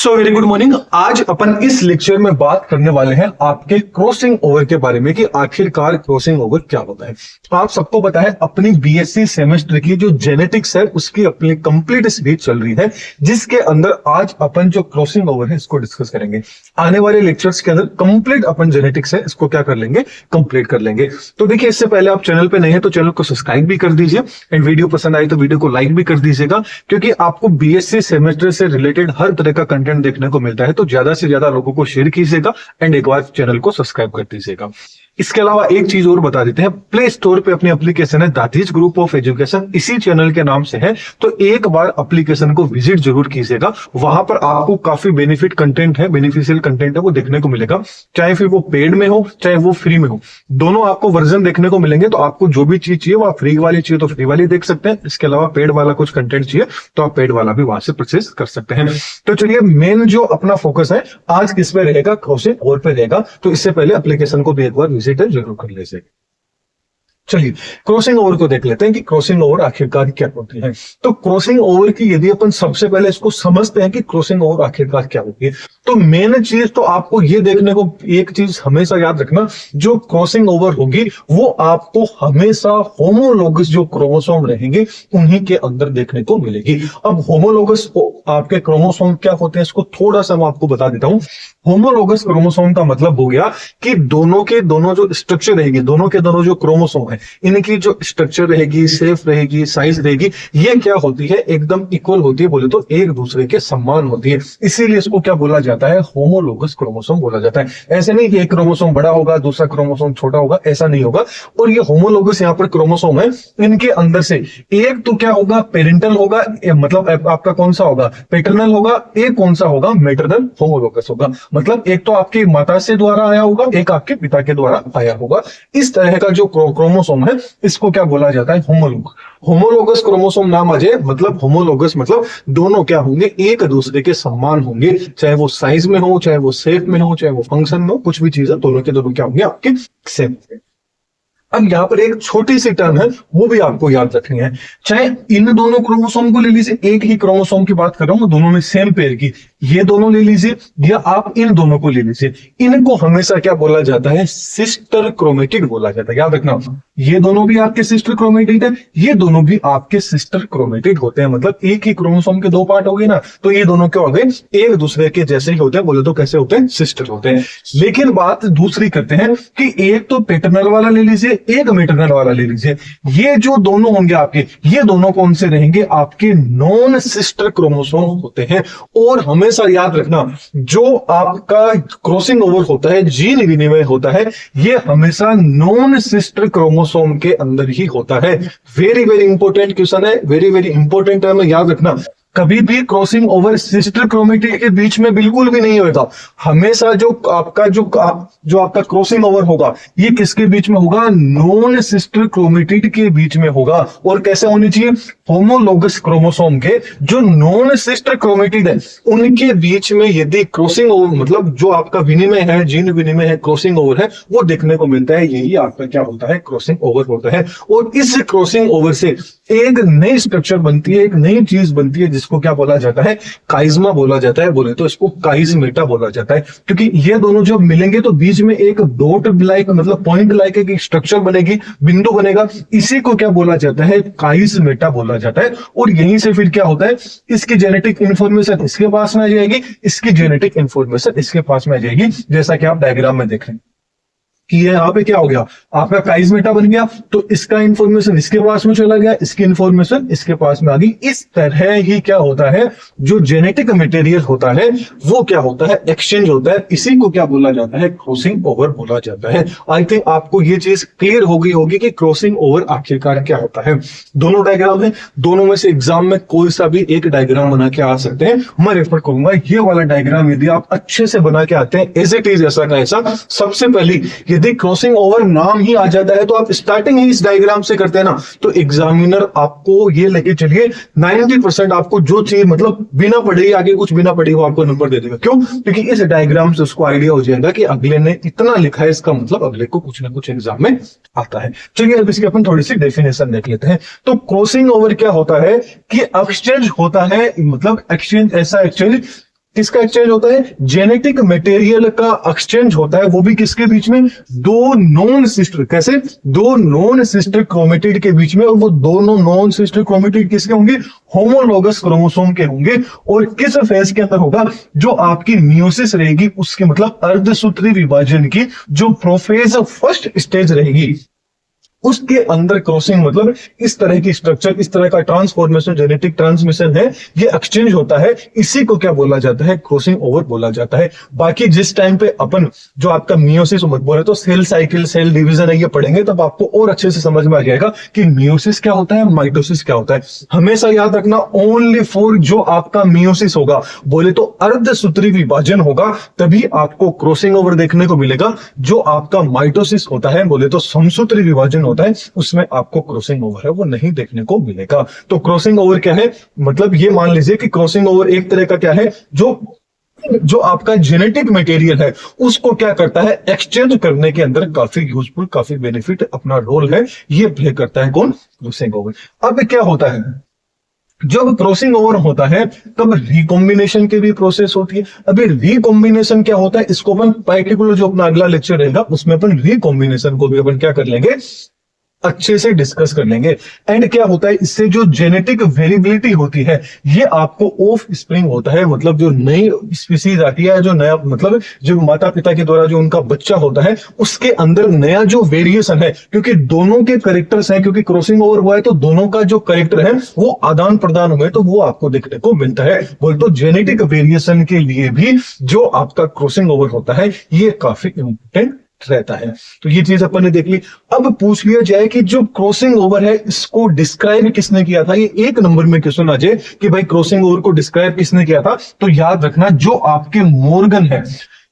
So very good morning. आज अपन इस lecture में बात करने वाले हैं आपके क्रॉसिंग ओवर के बारे में कि आखिरकार क्रॉसिंग ओवर क्या होता है। आप सबको पता है अपनी बीएससी सेमेस्टर की जो जेनेटिक्स है उसकी अपनी कंप्लीट सीरीज चल रही है, जिसके अंदर आज अपन जो क्रॉसिंग ओवर है इसको डिस्कस करेंगे। आने वाले लेक्चर्स के अंदर कंप्लीट अपन जेनेटिक्स है इसको क्या कर लेंगे, कंप्लीट कर लेंगे। तो देखिए, इससे पहले आप चैनल पे नहीं है तो चैनल को सब्सक्राइब भी कर दीजिए एंड वीडियो पसंद आई तो वीडियो को लाइक भी कर दीजिएगा, क्योंकि आपको बीएससी सेमेस्टर से रिलेटेड हर तरह का कंटेंट देखने को मिलता है। तो ज्यादा से ज्यादा लोगों को शेयर कीजिएगा एंड एक बार चैनल को सब्सक्राइब कर दीजिएगा। इसके अलावा एक चीज और बता देते हैं, प्ले स्टोर पे अपनी एप्लीकेशन है दातीज ग्रुप ऑफ एजुकेशन, इसी चैनल के नाम से है। तो एक बार एप्लीकेशन को विजिट जरूर कीजिएगा, वहां पर आपको काफी बेनिफिट कंटेंट है, बेनिफिशियल कंटेंट है वो देखने को मिलेगा, चाहे फिर वो पेड में हो चाहे वो फ्री में हो, दोनों आपको वर्जन देखने को मिलेंगे। तो आपको जो भी चीज चाहिए वो फ्री वाली चाहिए तो फ्री वाली देख सकते हैं, इसके अलावा पेड वाला कुछ कंटेंट चाहिए तो आप पेड वाला भी वहां से परचेज कर सकते हैं। तो चलिए, मेन जो अपना फोकस है आज किस पे रहेगा, क्रॉसिंग ओवर पे रहेगा। तो इससे पहले एप्लीकेशन को भी एक बार विजिट जरूर कर लीजिए। चलिए, क्रॉसिंग ओवर को देख लेते हैं कि क्रॉसिंग ओवर आखिरकार क्या होती है। तो क्रॉसिंग ओवर की यदि अपन सबसे पहले इसको समझते हैं कि क्रॉसिंग ओवर आखिरकार क्या होती है, तो मेन चीज तो आपको ये देखने को एक चीज हमेशा याद रखना, जो क्रॉसिंग ओवर होगी वो आपको हमेशा होमोलोगस जो क्रोमोसोम रहेंगे उन्हीं के अंदर देखने को मिलेगी। अब होमोलोगस आपके क्रोमोसोम क्या होते हैं इसको थोड़ा सा मैं आपको बता देता हूं। होमोलोगस क्रोमोसोम का मतलब हो गया कि दोनों के दोनों जो स्ट्रक्चर रहेगी, दोनों के दोनों जो क्रोमोसोम है इनकी जो स्ट्रक्चर रहेगी, शेप रहेगी, साइज रहेगी, ये क्या होती है, एकदम इक्वल होती है, बोले तो एक दूसरे के समान होती है। इसीलिए इसको क्या बोला जाता है, होमोलोगस क्रोमोसोम बोला जाता है। ऐसे नहीं कि एक क्रोमोसोम बड़ा होगा दूसरा क्रोमोसोम छोटा होगा, ऐसा नहीं होगा। और ये होमोलोगस यहाँ पर क्रोमोसोम है, इनके अंदर से एक तो क्या होगा, पेरेंटल होगा, मतलब आपका कौन सा होगा, पैटर्नल होगा, एक कौन सा होगा, मैटरनल होमोलोगस होगा। मतलब एक तो आपकी माता से द्वारा आया होगा, एक आपके पिता के द्वारा आया होगा। इस तरह का जो क्रोमोसोम है इसको क्या बोला जाता है, होमोलोगस। होमोलोगस क्रोमोसोम नाम आ जाए मतलब होमोलोगस मतलब दोनों क्या होंगे, एक दूसरे के समान होंगे, चाहे वो साइज में हो, चाहे वो शेप में हो, चाहे वो फंक्शन में हो, कुछ भी चीज है दोनों के दोनों क्या होंगे, आपके सेम होंगे। अब यहाँ पर एक छोटी सी टर्म है वो भी आपको याद रखनी है, चाहे इन दोनों क्रोमोसोम को ले लीजिए, एक ही क्रोमोसोम की बात कर रहा हूं, दोनों में सेम पेयर की, ये दोनों ले लीजिए या आप इन दोनों को ले लीजिए, इनको हमेशा क्या बोला जाता है, सिस्टर क्रोमेटिड बोला जाता है। याद रखना, ये दोनों भी आपके सिस्टर क्रोमेटिड है, ये दोनों भी आपके सिस्टर क्रोमेटिड होते हैं। मतलब एक ही क्रोमोसोम के दो पार्ट हो गए ना, तो ये दोनों क्या हो गए, एक दूसरे के जैसे ही होते हैं, बोले तो कैसे होते हैं, सिस्टर होते हैं। लेकिन बात दूसरी करते हैं कि एक तो पैटर्नल वाला ले लीजिए, एक मैटरनल वाला ले लीजिए, ये जो दोनों होंगे आपके, ये दोनों कौन से रहेंगे, आपके नॉन सिस्टर क्रोमोसोम होते हैं। और हमेशा याद रखना, जो आपका क्रॉसिंग ओवर होता है, जीन विनिमय होता है, ये हमेशा नॉन सिस्टर क्रोमोसोम के अंदर ही होता है। वेरी वेरी इंपॉर्टेंट क्वेश्चन है, वेरी वेरी इंपॉर्टेंट है, याद रखना। कभी भी क्रॉसिंग ओवर सिस्टर क्रोमेटिड के बीच में बिल्कुल भी नहीं होगा। हमेशा जो आपका क्रॉसिंग ओवर होगा ये किसके बीच में होगा, नॉन सिस्टर क्रोमेटिड के बीच में होगा। और कैसे होनी चाहिए, होमोलोगस क्रोमोसोम के जो नॉन सिस्टर क्रोमेटिड है उनके बीच में यदि क्रॉसिंग ओवर मतलब जो आपका विनिमय है, जीन विनिमय है, क्रॉसिंग ओवर है, वो देखने को मिलता है, यही आपका क्या होता है, क्रॉसिंग ओवर होता है। और इस क्रॉसिंग ओवर से एक नई स्ट्रक्चर बनती है, एक नई चीज बनती है, जिसको क्या बोला जाता है, काइज्मा बोला जाता है, बोले तो इसको काइजमेटा बोला जाता है। क्योंकि ये दोनों जब मिलेंगे तो बीच में एक डॉट लाइक मतलब पॉइंट लाइक एक स्ट्रक्चर बनेगी, बिंदु बनेगा, इसी को क्या बोला जाता है, काइजमेटा बोला जाता है। और यहीं से फिर क्या होता है, इसकी जेनेटिक इंफॉर्मेशन इसके पास में आ जाएगी, इसकी जेनेटिक इंफॉर्मेशन इसके पास में आ जाएगी, जैसा कि आप डायग्राम में देखें कि ये यहाँ पे क्या हो गया, आपका काइजमेटा बन गया, तो इसका इंफॉर्मेशन इसके पास में चला गया, इसकी इंफॉर्मेशन इसके पास में आ गई। इस तरह ही क्या होता है, जो जेनेटिक मटेरियल होता है वो क्या होता है, एक्सचेंज होता है। इसी को क्या बोला जाता है, क्रॉसिंग ओवर बोला जाता है। आई थिंक आपको ये चीज क्लियर हो गई होगी कि क्रॉसिंग ओवर आखिरकार क्या होता है। दोनों डायग्राम है, दोनों में से एग्जाम में कोई सा भी एक डायग्राम बना के आ सकते हैं। मैं रेफर करूंगा ये वाला डायग्राम, यदि आप अच्छे से बना के आते हैं एज इट इज ऐसा का ऐसा, सबसे पहले यदि क्रॉसिंग ओवर नाम ही आ जाता है तो आप स्टार्टिंग ही इस डायग्राम से करते हैं ना, तो एग्जामिनर आपको ये लेके चलिए 90% आपको जो चीज मतलब बिना पढ़े ही आगे कुछ बिना पढ़े वो आपको नंबर दे देगा। क्यों? क्योंकि इस डायग्राम से उसको आइडिया हो जाएगा कि अगले ने इतना लिखा है, इसका मतलब अगले को कुछ ना कुछ एग्जाम में आता है। चलिए अब इसकी अपन थोड़ी सी डेफिनेशन देख लेते हैं। तो क्रॉसिंग ओवर क्या होता है कि एक्सचेंज होता है, मतलब एक्सचेंज ऐसा एक्सचेंज किसका एक्सचेंज होता है? जेनेटिक मटेरियल का एक्सचेंज होता है, वो भी किसके बीच में? दो नॉन सिस्टर, कैसे? दो नॉन सिस्टर क्रोमेटिड के बीच में, और वो दोनों नॉन सिस्टर क्रोमेटिड किसके होंगे? होमोलॉगस क्रोमोसोम के होंगे। और किस फेज के अंदर होगा? जो आपकी मियोसिस रहेगी उसके मतलब अर्धसूत्री विभाजन की जो प्रोफेज फर्स्ट स्टेज रहेगी उसके अंदर क्रॉसिंग, मतलब इस तरह की स्ट्रक्चर, इस तरह का ट्रांसफॉर्मेशन, जेनेटिक ट्रांसमिशन है, ये एक्सचेंज होता है, इसी को क्या बोला जाता है? क्रॉसिंग ओवर बोला जाता है। बाकी जिस टाइम पे अपन जो आपका मियोसिस बोले तो सेल साइकिल, सेल डिवीजन है, ये पढ़ेंगे तब आपको और अच्छे से समझ में आ जाएगा कि मियोसिस क्या होता है, माइटोसिस क्या होता है। हमेशा याद रखना, ओनली फॉर जो आपका मियोसिस होगा बोले तो अर्धसूत्री विभाजन होगा तभी आपको क्रॉसिंग ओवर देखने को मिलेगा। जो आपका माइटोसिस होता है बोले तो समसूत्री विभाजन होता है, उसमें आपको क्रॉसिंग ओवर है वो नहीं देखने को मिलेगा। तो क्रॉसिंग ओवर क्या है? मतलब ये मान लीजिए कि क्रॉसिंग ओवर एक तरह का क्या है, जो आपका जेनेटिक मटेरियल है उसको क्या करता है? एक्सचेंज करने के अंदर काफी यूजफुल, काफी बेनिफिट अपना रोल है ये प्ले करता है। कौन? Crossing over. अब क्या होता है जब क्रॉसिंग ओवर होता है तब रिकॉम्बिनेशन की भी प्रोसेस होती है। अभी रिकॉम्बिनेशन क्या होता है इसको अपन पर्टिकुलर जो अपना अगला लेक्चर रहेगा उसमें अपन रिकॉम्बिनेशन को भी अपन क्या कर लेंगे? अच्छे से डिस्कस कर लेंगे। एंड क्या होता है इससे जो जेनेटिक वेरिएबिलिटी होती है ये आपको ऑफ स्प्रिंग होता है, मतलब जो नई स्पीसीज आती है, जो नया मतलब जो माता पिता के द्वारा जो उनका बच्चा होता है उसके अंदर नया जो वेरिएशन है, क्योंकि दोनों के करेक्टर्स हैं, क्योंकि क्रॉसिंग ओवर हुआ है तो दोनों का जो करेक्टर है वो आदान प्रदान हुए तो वो आपको देखने को मिलता है। बोल तो जेनेटिक वेरिएशन के लिए भी जो आपका क्रॉसिंग ओवर होता है ये काफी इंपॉर्टेंट रहता है। तो ये चीज अपन ने देख ली। अब पूछ लिया जाए कि जो क्रॉसिंग ओवर है इसको डिस्क्राइब किसने किया था? ये एक नंबर में क्वेश्चन आ जाए कि भाई क्रॉसिंग ओवर को डिस्क्राइब किसने किया था, तो याद रखना जो आपके मॉर्गन है,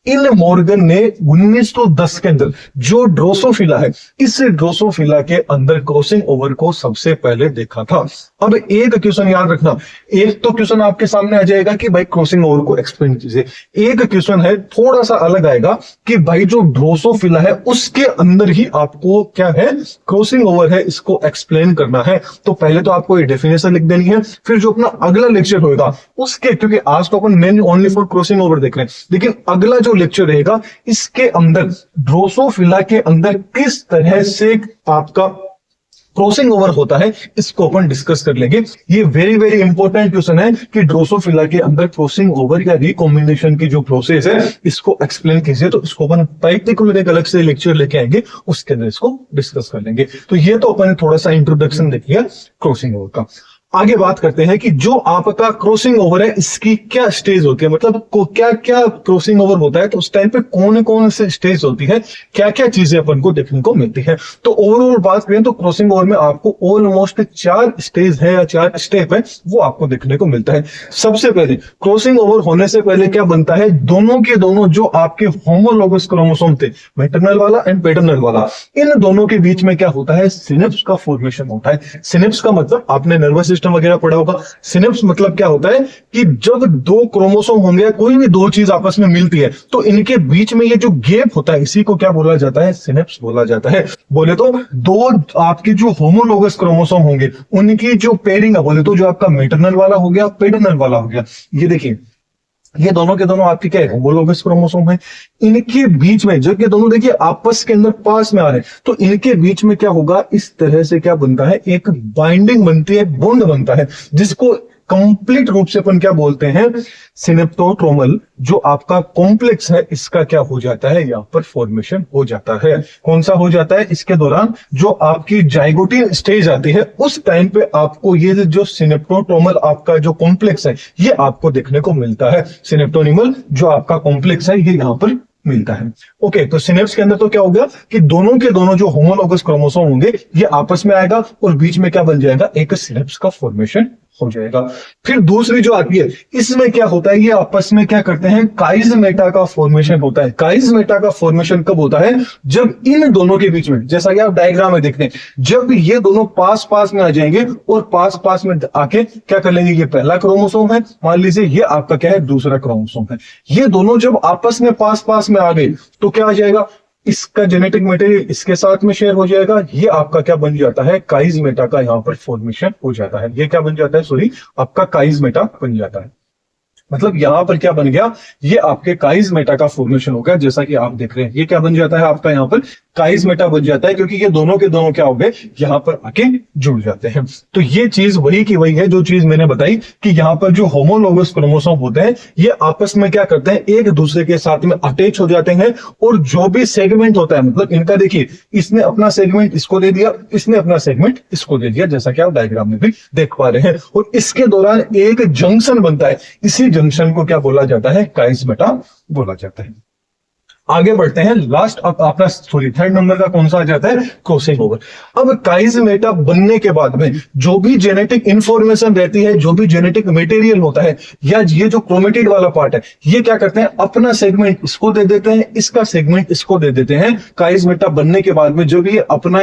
इन मॉर्गन ने 1910 के अंदर जो ड्रोसोफिला है इस ड्रोसोफिला के अंदर क्रॉसिंग ओवर को सबसे पहले देखा था। अब एक क्वेश्चन याद रखना, एक तो क्वेश्चन आपके सामने आ जाएगा कि भाई क्रॉसिंग ओवर को एक्सप्लेन कीजिए। एक क्वेश्चन है थोड़ा सा अलग आएगा कि भाई जो ड्रोसोफिला है उसके अंदर ही आपको क्या है? क्रॉसिंग ओवर है, इसको एक्सप्लेन करना है। तो पहले तो आपको ये डेफिनेशन लिख देनी है, फिर जो अपना अगला लेक्चर होगा उसके, क्योंकि आज तो अपन main only for crossing over देख रहे हैं, लेकिन अगला जो लेक्चर रहेगा इसके अंदर ड्रोसोफिला के अंदर किस तरह से आपका क्रॉसिंग ओवर होता है इसको अपन डिस्कस कर लेंगे। ये वेरी वेरी इंपॉर्टेंट क्वेश्चन है कि ड्रोसोफिला के अंदर क्रॉसिंग ओवर या रिकॉम्बिनेशन की जो प्रोसेस है इसको एक्सप्लेन कीजिए। तो इसको अपन पर्टिकुलर एक अलग से लेक्चर लेके आएंगे, उसके अंदर इसको डिस्कस कर लेंगे। तो ये तो अपन ने थोड़ा सा इंट्रोडक्शन देख लिया क्रॉसिंग ओवर का। आगे बात करते हैं कि जो आपका क्रॉसिंग ओवर है इसकी क्या स्टेज होती है, मतलब क्या क्या क्रॉसिंग ओवर होता है, तो उस टाइम पे कौन कौन से स्टेज होती है, क्या क्या चीजें अपन को देखने को मिलती है। तो ओवरऑल बात करें तो क्रॉसिंग ओवर में आपको ऑलमोस्ट 4 स्टेज है या 4 स्टेप है वो आपको देखने को मिलता है। सबसे पहले क्रॉसिंग ओवर होने से पहले क्या बनता है? दोनों के दोनों जो आपके होमोलोगस क्रोमोसोम थे, मैटरनल वाला एंड पैटर्नल वाला, इन दोनों के बीच में क्या होता है? सिनेप्स का फॉर्मेशन होता है। सिनेप्स का मतलब आपने नर्वस सिस्टम वगैरह पढ़ा होगा। सिनेप्स मतलब क्या होता है कि जब दो क्रोमोसोम होंगे, कोई भी दो चीज आपस में मिलती है तो इनके बीच में ये जो गैप होता है इसी को क्या बोला जाता है? सिनेप्स बोला जाता है। बोले तो दो आपके जो होमोलोगस क्रोमोसोम होंगे उनकी जो पेयरिंग है, बोले तो जो आपका मैटरनल वाला हो गया, पैटर्नल वाला हो गया, ये देखिए ये दोनों के दोनों आपके क्या है? होमोलोगस क्रोमोसोम है। इनके बीच में जब ये दोनों देखिए आपस के अंदर पास में आ रहे हैं तो इनके बीच में क्या होगा? इस तरह से क्या बनता है? एक बाइंडिंग बनती है, बॉन्ड बनता है, जिसको कंप्लीट रूप से अपन क्या बोलते हैं? सिनेप्टोट्रोमल जो आपका कॉम्प्लेक्स है इसका क्या हो जाता है? यहाँ पर फॉर्मेशन हो जाता है। कौन सा हो जाता है? इसके दौरान जो आपकी जाइगोटिन स्टेज आती है उस टाइम पे आपको ये जो सिनेप्टोट्रोमल आपका जो कॉम्प्लेक्स है ये आपको देखने को मिलता है। सिनेप्टोनिमल जो आपका कॉम्प्लेक्स है ये यहाँ पर मिलता है। ओके, तो सिनेप्स के अंदर तो क्या होगा कि दोनों के दोनों जो होमोलोगस क्रोमोसोम होंगे ये आपस में आएगा और बीच में क्या बन जाएगा? एक सिनेप्स का फॉर्मेशन हो जाएगा। फिर दूसरी जो आती है इसमें क्या होता है? ये आपस में क्या करते हैं? काइजमेटा का फॉर्मेशन होता है। काइजमेटा का फॉर्मेशन कब होता है? जब इन दोनों के बीच में, जैसा कि आप डायग्राम में देखते हैं, जब ये दोनों पास पास में आ जाएंगे और पास पास में आके क्या कर लेंगे? ये पहला क्रोमोसोम है, मान लीजिए ये आपका क्या है? दूसरा क्रोमोसोम है। ये दोनों जब आपस में पास पास में आ गए तो क्या आ जाएगा? इसका जेनेटिक मटेरियल इसके साथ में शेयर हो जाएगा। ये आपका क्या बन जाता है? काइजमेटा का यहाँ पर फॉर्मेशन हो जाता है। ये क्या बन जाता है? सॉरी, आपका काइजमेटा बन जाता है। मतलब यहाँ पर क्या बन गया, ये आपके काइजमेटा का फॉर्मेशन हो गया, जैसा कि आप देख रहे हैं। ये क्या बन जाता है आपका यहाँ पर काइजमेटा बन जाता है, क्योंकि ये दोनों के दोनों क्या हो गए, यहाँ पर आके जुड़ जाते हैं। तो ये चीज वही की वही है जो चीज मैंने बताई कि यहाँ पर जो होमोलोगस क्रोमोसोम होते हैं ये आपस में क्या करते हैं, एक दूसरे के साथ में अटैच हो जाते हैं, और जो भी सेगमेंट होता है, मतलब इनका देखिए, इसने अपना सेगमेंट इसको दे दिया, इसने अपना सेगमेंट इसको दे दिया, जैसा कि आप डायग्राम में भी देख पा रहे हैं। और इसके दौरान एक जंक्शन बनता है, इसी जंक्शन को क्या बोला जाता है, काइजमेटा बोला जाता है। आगे बढ़ते हैं, लास्ट अब अपना सॉरी थर्ड नंबर का कौन सा आ जाता है, क्रॉसिंग ओवर। अब काइजमेटा बनने के बाद में जो भी जेनेटिक इंफॉर्मेशन रहती है, जो भी जेनेटिक मटेरियल होता है, या ये जो क्रोमेटिड वाला पार्ट है, ये क्या करते हैं, अपना सेगमेंट इसको दे देते हैं, इसका सेगमेंट इसको दे देते हैं। काइजमेटा बनने के बाद में जो भी अपना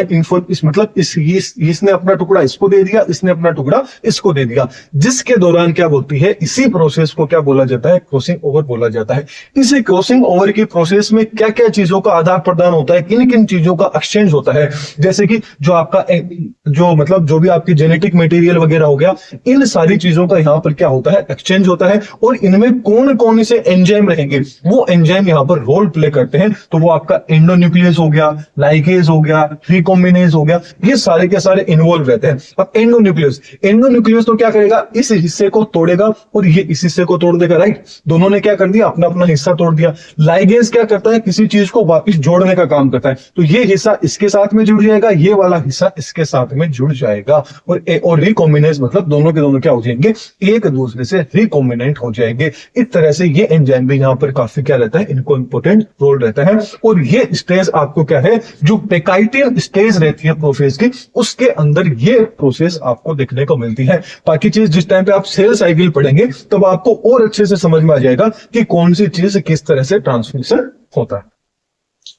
मतलब इसने अपना टुकड़ा इसको दे दिया, इसने अपना टुकड़ा इसको दे दिया, जिसके दौरान क्या बोलती है, इसी प्रोसेस को क्या बोला जाता है, क्रॉसिंग ओवर बोला जाता है। इसी क्रॉसिंग ओवर की प्रोसेस में क्या क्या चीजों का आदान प्रदान होता है, किन किन चीजों का एक्सचेंज होता है, जैसे कि जो आपका जो भी आपकी जेनेटिक मटेरियल वगैरह हो गया, इन सारी चीजों का यहाँ पर क्या होता है, एक्सचेंज होता है। और इनमें कौन कौन से एंजाइम रहेंगे, वो एंजाइम यहाँ पर रोल प्ले करते हैं। तो वो आपका एंडोन्यूक्लियस हो गया, लाइगेज हो गया, रिकॉम्बिनेज हो गया, ये सारे के सारे इन्वॉल्व रहते हैं। अब एंडोन्यूक्लियस तो क्या करेगा, इस हिस्से को तोड़ेगा और ये इस हिस्से को तोड़ देगा, राइट। दोनों ने क्या कर दिया, अपना अपना हिस्सा तोड़ दिया। लाइगेज क्या करता है, किसी चीज को वापस जोड़ने का काम करता है, तो ये हिस्सा इसके साथ में जुड़ जाएगा, ये वाला हिस्सा इसके साथ में जुड़ जाएगा। और रिकॉम्बिनेज मतलब दोनों के दोनों क्या हो जाएंगे, एक दूसरे से रिकॉम्बिनेंट हो जाएंगे। इस तरह से ये एंजाइम भी यहाँ पर काफी क्या रहता है, इनको इंपोर्टेंट रोल रहता है। और ये स्टेज आपको क्या है, जो पेकाइटिन स्टेज रहती है प्रोसेस की, उसके अंदर ये प्रोसेस आपको देखने को मिलती है। बाकी चीज जिस टाइम पे आप सेल साइकिल पढ़ेंगे तब आपको और अच्छे से समझ में आ जाएगा कि कौन सी चीज किस तरह से ट्रांसमिशन होता है।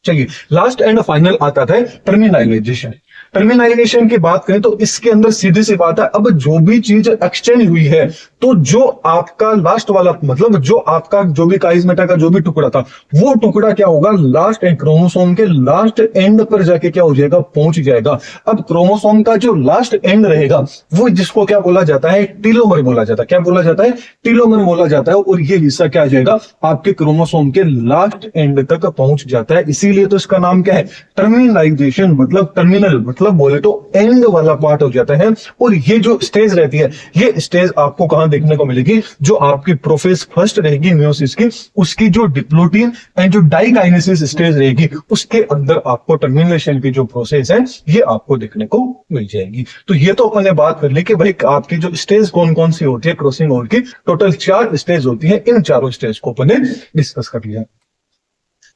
चलिए, लास्ट एंड फाइनल आता था टर्मिनाइजेशन। टर्मिनाइजेशन की बात करें तो इसके अंदर सीधी सी बात है, अब जो भी चीज एक्सचेंज हुई है, तो जो आपका लास्ट वाला मतलब जो आपका जो भी काइजमेटा का जो भी टुकड़ा था, वो टुकड़ा क्या होगा, लास्ट एंड क्रोमोसोम के लास्ट एंड पर जाके क्या हो जाएगा, पहुंच जाएगा। अब क्रोमोसोम का जो लास्ट एंड रहेगा, वो जिसको क्या बोला जाता है, टीलोमर बोला जाता है। क्या बोला जाता है, टीलोमर बोला जाता है। और ये हिस्सा क्या आ जाएगा, आपके क्रोमोसोम के लास्ट एंड तक पहुंच जाता है। इसीलिए तो इसका नाम क्या है, टर्मिनाइजेशन। मतलब टर्मिनल मतलब बोले तो एंड वाला पार्ट हो जाता है। और ये जो स्टेज रहती है, ये स्टेज आपको कहां देखने को मिलेगी, जो आपकी प्रोफेज फर्स्ट रहेगी मियोसिस की, उसकी जो डिप्लोटीन एंड जो डाइकाइनेसिस स्टेज रहेगी, उसके अंदर आपको टर्मिनेशन की जो प्रोसेस है ये आपको देखने को मिल जाएगी। तो ये तो अपने बात कर ली कि भाई आपकी जो स्टेज कौन कौन सी होती है क्रॉसिंग ओवर की, टोटल 4 स्टेज होती है। इन चारों स्टेज को अपने डिस्कस कर लिया।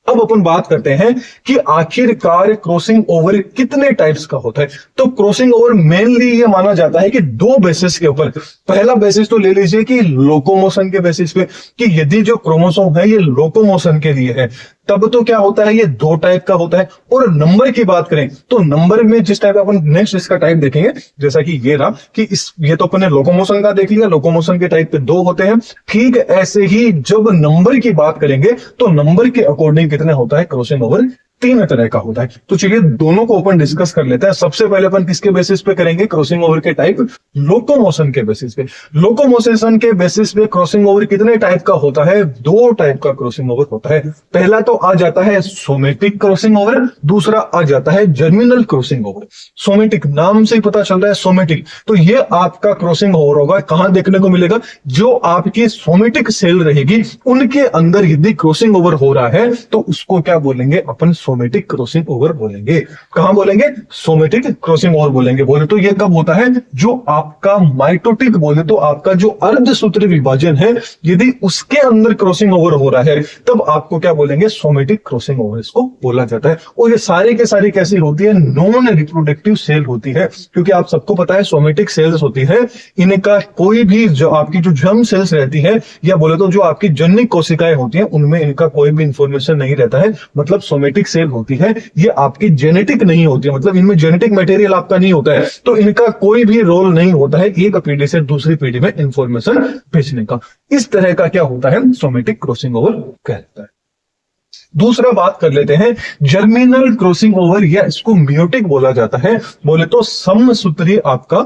अब अपन बात करते हैं कि आखिरकार क्रॉसिंग ओवर कितने टाइप्स का होता है। तो क्रॉसिंग ओवर मेनली ये माना जाता है कि 2 बेसिस के ऊपर। पहला बेसिस तो ले लीजिए कि लोकोमोशन के बेसिस पे, कि यदि जो क्रोमोसोम है ये लोकोमोशन के लिए है, तब तो क्या होता है, ये 2 टाइप का होता है। और नंबर की बात करें तो नंबर में जिस टाइप अपन नेक्स्ट इसका टाइप देखेंगे, जैसा कि ये रहा कि ये तो अपने लोकोमोशन का देख लिया, लोकोमोशन के टाइप पे 2 होते हैं। ठीक ऐसे ही जब नंबर की बात करेंगे तो नंबर के अकॉर्डिंग कितने होता है क्रॉसिंग ओवर, 3 तरह का होता है। तो चलिए दोनों को अपन डिस्कस कर लेते हैं। सबसे पहले अपन किसके बेसिस पे करेंगे क्रॉसिंग ओवर के टाइप, लोकोमोशन के बेसिस पे। लोकोमोशन के बेसिस पे क्रॉसिंग ओवर कितने टाइप का होता है, 2 टाइप का क्रॉसिंग ओवर होता है। पहला तो आ जाता है सोमेटिक क्रॉसिंग ओवर, दूसरा आ जाता है जर्मिनल क्रॉसिंग ओवर। सोमेटिक नाम से ही पता चल रहा है सोमेटिक, तो ये आपका क्रॉसिंग ओवर होगा। कहां देखने को मिलेगा, जो आपकी सोमेटिक सेल रहेगी उनके अंदर यदि क्रॉसिंग ओवर हो रहा है तो उसको क्या बोलेंगे अपन, सोमेटिक क्रॉसिंग ओवर बोलेंगे। कहां बोलेंगे, सोमेटिक क्रॉसिंग ओवर बोलेंगे। बोले तो ये कब होता है, जो आपका माइटोटिक बोले तो आपका जो अर्धसूत्री विभाजन है, यदि उसके अंदर क्रॉसिंग ओवर हो रहा है तब आपको क्या बोलेंगे, सोमेटिक क्रॉसिंग ओवर इसको बोला जाता है। और ये सारे के सारे कैसी होती है, नॉन रिप्रोडक्टिव सेल होती है। क्योंकि आप सबको पता है सोमेटिक सेल्स होती है, इनका कोई भी जो आपकी जो जर्म सेल्स रहती है, या बोले तो जो आपकी जनिक कोशिकाएं होती है, उनमें इनका कोई भी इंफॉर्मेशन नहीं रहता है। मतलब सोमेटिक सेल होती है, ये आपकी जेनेटिक नहीं होती है, मतलब इनमें जेनेटिक मटेरियल आपका नहीं होता है, तो इनका कोई भी रोल नहीं होता है एक पीढ़ी से दूसरी पीढ़ी में इंफॉर्मेशन भेजने का। इस तरह का क्या होता है, सोमेटिक क्रॉसिंग ओवर कहलाता है। दूसरा बात कर लेते हैं जर्मिनल क्रॉसिंग ओवर, या इसको मियोटिक बोला जाता है। बोले तो समसूत्री आपका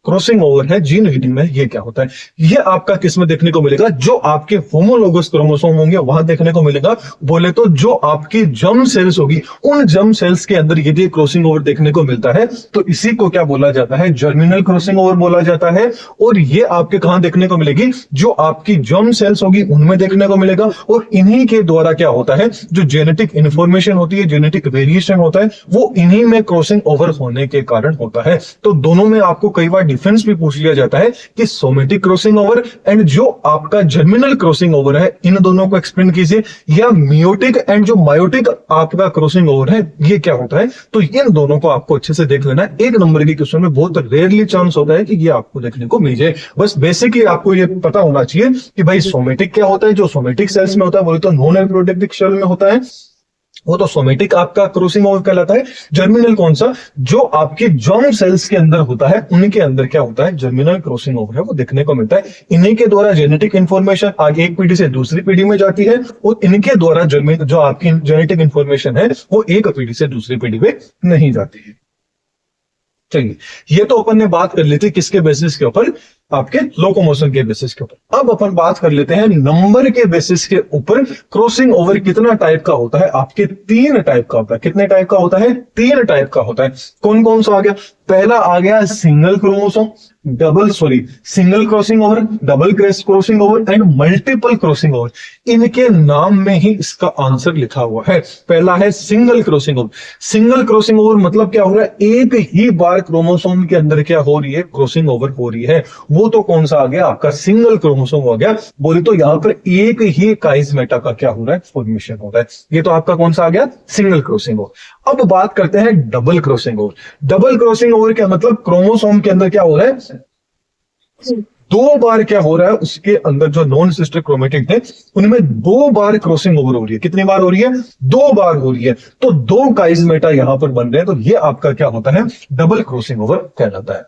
क्रॉसिंग ओवर है जीन रीडिंग में, ये क्या होता है? ये आपका किस में देखने को मिलेगा? जो आपके होमोलोगस क्रोमोसोम होंगे वहां देखने को मिलेगा। बोले तो जो आपकी जर्म सेल्स होगी, उन जर्म सेल्स के अंदर यदि क्रॉसिंग ओवर देखने को मिलता है तो इसी को क्या बोला जाता है? जर्मिनल क्रॉसिंग ओवर बोला जाता है। और ये आपके कहां देखने को मिलेगी? जो आपकी जर्म सेल्स होगी उनमें देखने को मिलेगा। और इन्हीं के द्वारा क्या होता है, जो जेनेटिक इंफॉर्मेशन होती है, जेनेटिक वेरिएशन होता है, वो इन्हीं में क्रॉसिंग ओवर होने के कारण होता है। तो दोनों में आपको कई बार डिफरेंस भी पूछ लिया जाता है कि सोमेटिक क्रॉसिंग ओवर एंड जो आपका जर्मिनल क्रॉसिंग ओवर है, इन दोनों को एक्सप्लेन कीजिए। या मियोटिक एंड जो मायोटिक आपका क्रॉसिंग ओवर है, ये क्या होता है? तो इन दोनों को आपको अच्छे से देख लेना है। एक नंबर के क्वेश्चन में बहुत रेयरली चांस होता है कि ये आपको देखने को मिल जाए। बस बेसिकली आपको ये पता होना चाहिए कि भाई सोमेटिक क्या होता है। जो सोमेटिक सेल्स में होता है बोले तो नॉन एप्रोडक्टिक सेल में होता है, वो तो सोमेटिक आपका क्रॉसिंग ओवर कहलाता है। जर्मिनल कौन सा? जो आपके जर्म सेल्स के अंदर होता है, उनके अंदर क्या होता है? जर्मिनल क्रॉसिंग ओवर है, वो देखने को मिलता है। इन्हीं के द्वारा जेनेटिक इंफॉर्मेशन आगे एक पीढ़ी से दूसरी पीढ़ी में जाती है, और इनके द्वारा जो आपकी जेनेटिक इंफॉर्मेशन है वो एक पीढ़ी से दूसरी पीढ़ी में नहीं जाती है। चलिए, ये तो अपन ने बात कर ली थी किसके बेसिस के ऊपर? आपके लोकोमोशन के बेसिस के ऊपर। अब अपन बात कर लेते हैं नंबर के बेसिस के ऊपर क्रॉसिंग ओवर कितना टाइप का होता है। आपके 3 टाइप का होता है। कितने टाइप का होता है? 3 टाइप का होता है। कौन कौन सा आ गया? पहला आ गया single chromosome, single crossing over, double crossing over and multiple crossing over. इनके नाम में ही इसका आंसर लिखा हुआ है। पहला है single crossing over. Single crossing over मतलब क्या हो रहा है? एक ही बार क्रोमोसोम के अंदर क्या हो रही है? क्रॉसिंग ओवर हो रही है। वो तो कौन सा आ गया? आपका सिंगल क्रोमोसोम हो गया। बोले तो यहां पर एक ही काइजमेटा का क्या हो रहा है? फॉर्मेशन हो रहा है। ये तो आपका कौन सा आ गया? Single crossing over. अब बात करते हैं double crossing over. Double crossing over क्या मतलब? क्रोमोसोम के अंदर क्या हो रहा है? 2 बार क्या हो रहा है? उसके अंदर जो नॉन सिस्टर क्रोमेटिड थे उनमें 2 बार क्रॉसिंग ओवर हो रही है। कितनी बार हो रही है? 2 बार हो रही है। तो 2 काइजमेटा यहां पर बन रहे हैं, तो ये आपका क्या होता है? डबल क्रॉसिंग ओवर कहलाता है।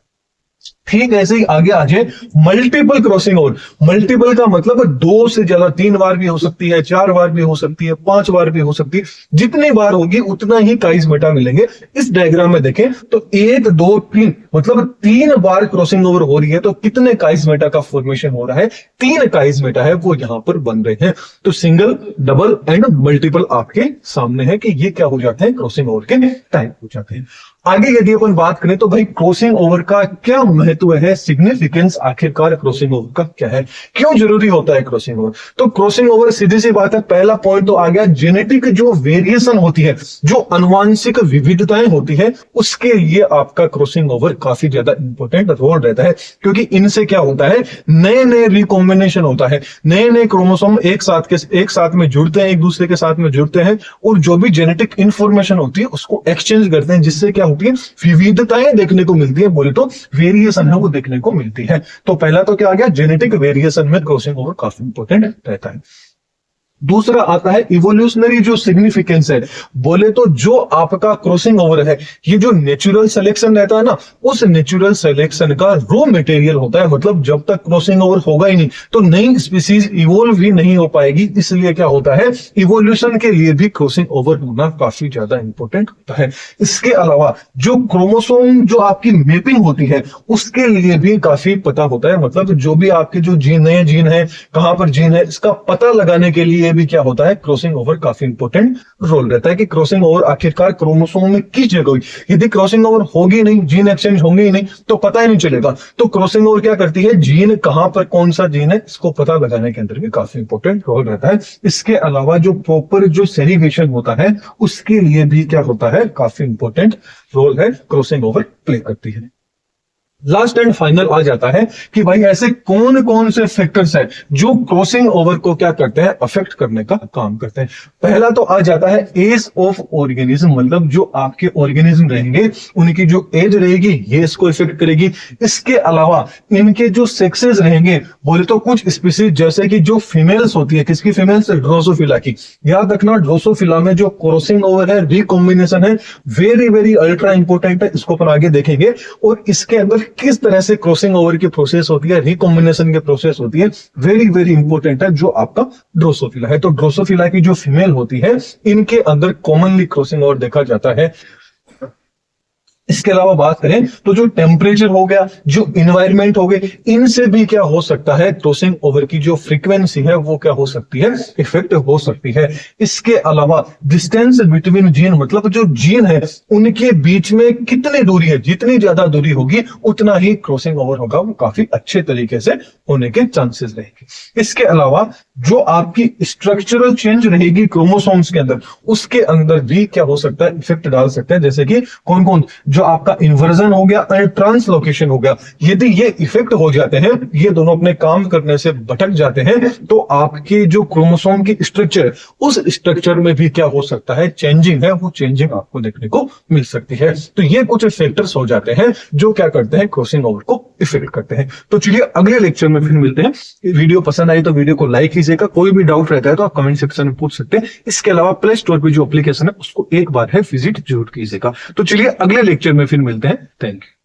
ठीक ऐसे ही आगे आ जाए मल्टीपल क्रॉसिंग ओवर। मल्टीपल का मतलब 2 से ज्यादा, 3 बार भी हो सकती है, 4 बार भी हो सकती है, 5 बार भी हो सकती है। जितनी बार होगी उतना ही काइजमेटा मिलेंगे। इस डायग्राम में देखें तो 1 2 3 मतलब 3 बार क्रॉसिंग ओवर हो रही है। तो कितने काइजमेटा का फॉर्मेशन हो रहा है? 3 काइजमेटा है वो यहां पर बन रहे हैं। तो सिंगल, डबल एंड मल्टीपल आपके सामने है कि ये क्या हो जाते हैं? क्रॉसिंग ओवर के टाइप हो जाते हैं। आगे यदि अपन बात करें तो भाई क्रॉसिंग ओवर का क्या महत्व है, सिग्निफिकेंस आखिरकार क्रॉसिंग ओवर का क्या है, क्यों जरूरी होता है क्रॉसिंग ओवर? तो क्रॉसिंग ओवर सीधी सी बात है, पहला पॉइंट तो आ गया, जेनेटिक जो वेरिएशन होती है, जो अनुवांशिक विविधताएं होती है, उसके लिए आपका क्रॉसिंग ओवर काफी ज्यादा इंपॉर्टेंट रोल रहता है। क्योंकि इनसे क्या होता है? नए नए रिकॉम्बिनेशन होता है, नए नए क्रोमोसोम एक साथ में जुड़ते हैं, एक दूसरे के साथ में जुड़ते हैं, और जो भी जेनेटिक इंफॉर्मेशन होती है उसको एक्सचेंज करते हैं, जिससे क्या होती है? विविधताएं देखने को मिलती है। बोले तो वेरिएशन है वो देखने को मिलती है। तो पहला तो क्या आ गया? जेनेटिक वेरिएशन में क्रॉसिंग ओवर काफी इंपॉर्टेंट रहता है। दूसरा आता है इवोल्यूशनरी जो सिग्निफिकेंस है। बोले तो जो आपका क्रॉसिंग ओवर है, ये जो नेचुरल सिलेक्शन रहता है ना, उस नेचुरल सिलेक्शन का रॉ मटेरियल होता है। मतलब जब तक क्रॉसिंग ओवर होगा ही नहीं तो नई स्पीसीज इवोल्व ही नहीं हो पाएगी। इसलिए क्या होता है? इवोल्यूशन के लिए भी क्रॉसिंग ओवर होना काफी ज्यादा इंपॉर्टेंट होता है। इसके अलावा जो क्रोमोसोम जो आपकी मैपिंग होती है उसके लिए भी काफी पता होता है। मतलब जो भी आपके जो नए जीन है, कहां पर जीन है, इसका पता लगाने के लिए भी क्या होता है? क्रॉसिंग ओवर काफी इंपॉर्टेंट रोल रहता है कि क्रॉसिंग ओवर आखिरकार क्रोमोसोम में किस जगह हुई। यदि क्रॉसिंग ओवर होगी नहीं, जीन एक्सचेंज होंगे ही नहीं, तो पता ही नहीं चलेगा। तो क्रॉसिंग ओवर क्या करती है? जीन कहां पर कौन सा जीन है इसको पता लगाने के अंदर भी काफी इंपॉर्टेंट रोल रहता है। इसके अलावा जो प्रॉपर जो सेरिगेशन होता है उसके लिए भी क्या होता है? काफी इंपॉर्टेंट रोल है, क्रॉसिंग ओवर प्ले करती है। लास्ट एंड फाइनल आ जाता है कि भाई ऐसे कौन कौन से फैक्टर्स हैं जो क्रॉसिंग ओवर को क्या करते हैं? अफेक्ट करने का काम करते हैं। पहला तो आ जाता है एज ऑफ ऑर्गेनिज्म। मतलब जो आपके ऑर्गेनिज्म रहेंगे उनकी जो एज रहेगी ये इसको इफेक्ट करेगी। इसके अलावा इनके जो सेक्सेस रहेंगे, बोले तो कुछ स्पीसीज जैसे कि जो फीमेल्स होती है, किसकी फीमेल्स? ड्रोसोफिला की। याद रखना ड्रोसोफिला में जो क्रॉसिंग ओवर है, रिकॉम्बिनेशन है, वेरी वेरी अल्ट्रा इंपॉर्टेंट है। इसको अपन आगे देखेंगे। और इसके अंदर किस तरह से क्रॉसिंग ओवर की प्रोसेस होती है, रिकॉम्बिनेशन की प्रोसेस होती है, वेरी वेरी इंपॉर्टेंट है जो आपका ड्रोसोफिला है। तो ड्रोसोफिला की जो फीमेल होती है इनके अंदर कॉमनली क्रॉसिंग ओवर देखा जाता है। इसके अलावा बात करें तो जो टेम्परेचर हो गया, जो इन्वायरमेंट हो गए, इनसे भी क्या हो सकता है, क्रॉसिंग ओवर की जो फ्रीक्वेंसी है वो क्या हो सकती है, इफेक्ट हो सकती है। इसके अलावा डिस्टेंस बिटवीन जीन, मतलब जो जीन है उनके बीच में कितनी दूरी है, जितनी ज्यादा दूरी होगी उतना ही क्रॉसिंग ओवर होगा, वो काफी अच्छे तरीके से होने के चांसेस रहेंगे। इसके अलावा जो आपकी स्ट्रक्चरल चेंज रहेगी क्रोमोसोम्स के अंदर, उसके अंदर भी क्या हो सकता है, इफेक्ट डाल सकता है। जैसे कि कौन कौन, जो आपका इन्वर्जन हो गया और ट्रांसलोकेशन हो गया, यदि ये इफेक्ट हो जाते हैं, ये दोनों अपने काम करने से भटक जाते हैं, तो आपकी जो क्रोमोसोम की स्ट्रक्चर, उस स्ट्रक्चर में भी क्या हो सकता है, चेंजिंग है, वो चेंजिंग आपको देखने को मिल सकती है। तो ये कुछ फैक्टर्स हो जाते हैं जो क्या करते हैं, क्रॉसिंग ओवर को इफेक्ट करते हैं। तो चलिए अगले लेक्चर में फिर मिलते हैं। वीडियो पसंद आई तो वीडियो को लाइक कीजिएगा, कोई भी डाउट रहता है तो आप कमेंट सेक्शन में पूछ सकते हैं। इसके अलावा प्ले स्टोर पे जो एप्लीकेशन है उसको एक बार है विजिट जरूर कीजिएगा। तो चलिए अगले लेक्चर में फिर मिलते हैं। Thank you.